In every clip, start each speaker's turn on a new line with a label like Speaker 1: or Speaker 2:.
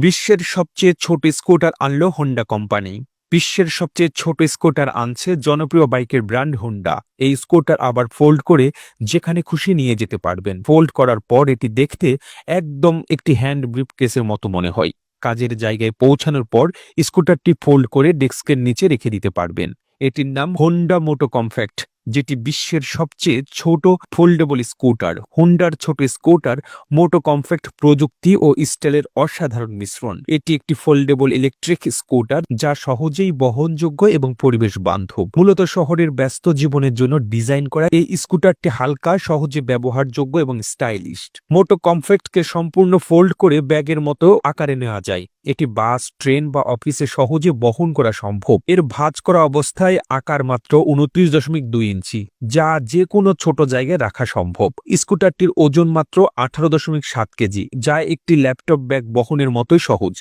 Speaker 1: বিশ্বের সবচেয়ে ছোট স্কুটার আনলো হোন্ডা কোম্পানি। বিশ্বের সবচেয়ে ছোট স্কুটার আনছে জনপ্রিয় বাইকের ব্র্যান্ড হোন্ডা। এই স্কুটার আবার ফোল্ড করে যেখানে খুশি নিয়ে যেতে পারবেন। ফোল্ড করার পর এটি দেখতে একদম একটি হ্যান্ড ব্রিফকেসের মতো মনে হয়। কাজের জায়গায় পৌঁছানোর পর স্কুটারটি ফোল্ড করে ডেস্কের নিচে রেখে দিতে পারবেন। এটির নাম হোন্ডা মোটো কমফ্যাক্ট, যেটি বিশ্বের সবচেয়ে ছোট ফোল্ডেবল স্কুটার। হোন্ডার ছোট স্কুটার মোটো কমফ্যাক্ট প্রযুক্তি ও স্টাইলের অসাধারণ মিশ্রণ। এটি একটি ফোল্ডেবল ইলেকট্রিক স্কুটার যা সহজেই বহনযোগ্য এবং পরিবেশ বান্ধব। মূলত শহরের ব্যস্ত জীবনের জন্য ডিজাইন করা এই স্কুটারটি হালকা, সহজে ব্যবহারযোগ্য এবং স্টাইলিশ। মোটো কমফ্যাক্টকে সম্পূর্ণ ফোল্ড করে ব্যাগের মতো আকারে নেওয়া যায়। এটি বাস, ট্রেন বা অফিসে সহজে বহন করা সম্ভব। এর ভাঁজ করা অবস্থায় আকার মাত্র 29.2 ইঞ্চি, যা যে কোনো ছোট জায়গায় রাখা সম্ভব। স্কুটারটির ওজন মাত্র 18.7 কেজি, যা একটি ল্যাপটপ ব্যাগ বহনের মতোই সহজ।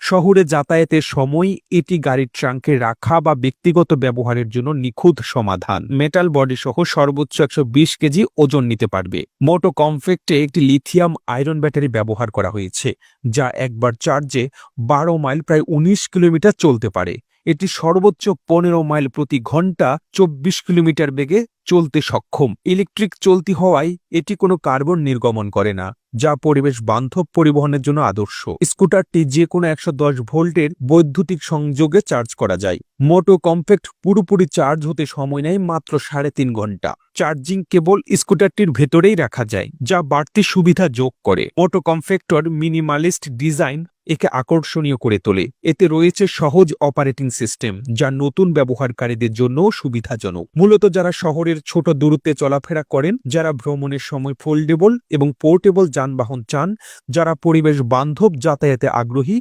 Speaker 1: শহরে যাতায়াতের সময় এটি গাড়ির ট্রাঙ্কে রাখা বা ব্যক্তিগত ব্যবহারের জন্য নিখুঁত সমাধান। মেটাল বডি সহ সর্বোচ্চ 120 কেজি ওজন নিতে পারবে। মোটো কমফ্যাক্টে একটি লিথিয়াম আয়রন ব্যাটারি ব্যবহার করা হয়েছে, যা একবার চার্জে 12 মাইল প্রায় 19 কিলোমিটার চলতে পারে। এটি সর্বোচ্চ 15 মাইল প্রতি ঘন্টা 24 কিলোমিটার বেগে চলতে সক্ষম। ইলেকট্রিক চলতি হওয়ায় এটি কোনো কার্বন নির্গমন করে না, যা পরিবেশ বান্ধব পরিবহনের জন্য আদর্শ। স্কুটারটি যে কোনো 110 ভোল্টের বৈদ্যুতিক সংযোগে চার্জ করা যায়। মোটো কমফ্যাক্ট পুরোপুরি চার্জ হতে সময় নেয় মাত্র 3.5 ঘন্টা। চার্জিং কেবল স্কুটারটির ভেতরেই রাখা যায়, যা বাড়তি সুবিধা যোগ করে। মোটো কমফ্যাক্টর মিনিমালিস্ট ডিজাইন একে আকর্ষণীয় করে তোলে। এতে রয়েছে সহজ অপারেটিং সিস্টেম, যা নতুন ব্যবহারকারীদের জন্য সুবিধাজনক। মূলত যারা শহরের ছোট দূরত্বে চলাফেরা করেন, যারা ভ্রমণের সময় ফোল্ডেবল এবং পোর্টেবল যানবাহন চান, যারা পরিবেশ বান্ধব যাতায়াতে আগ্রহী,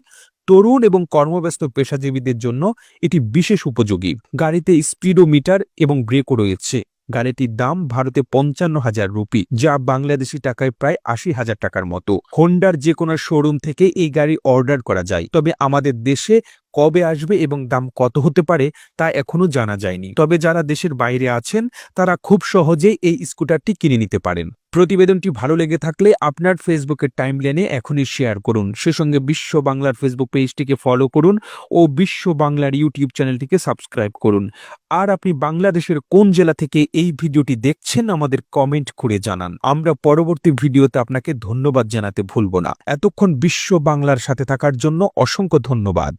Speaker 1: তরুণ এবং কর্মব্যস্ত পেশাজীবীদের জন্য এটি বিশেষ উপযোগী। গাড়িতে স্পিডোমিটার এবং ব্রেকও রয়েছে। গাড়িটির দাম ভারতে 55,000 রুপি, যা বাংলাদেশি টাকায় প্রায় 80,000 টাকার মতো। হোন্ডার যে কোনো শোরুম থেকে এই গাড়ি অর্ডার করা যায়, তবে আমাদের দেশে কবে আসবে এবং দাম কত হতে পারে তা এখনো জানা যায়নি। তবে যারা দেশের বাইরে আছেন তারা খুব সহজেই এই স্কুটারটি কিনে নিতে পারেন। প্রতিবেদনটি ভালো লেগে থাকলে আপনার ফেসবুকের টাইমলাইনে এখনই শেয়ার করুন। সে সঙ্গে বিশ্ব বাংলার ফেসবুক পেজটিকে ফলো করুন ও বিশ্ব বাংলার ইউটিউব চ্যানেলটিকে সাবস্ক্রাইব করুন। আর আপনি বাংলাদেশের কোন জেলা থেকে এই ভিডিওটি দেখছেন আমাদের কমেন্ট করে জানান। আমরা পরবর্তী ভিডিওতে আপনাকে ধন্যবাদ জানাতে ভুলব না। এতক্ষণ বিশ্ব বাংলার সাথে থাকার জন্য অসংখ্য ধন্যবাদ।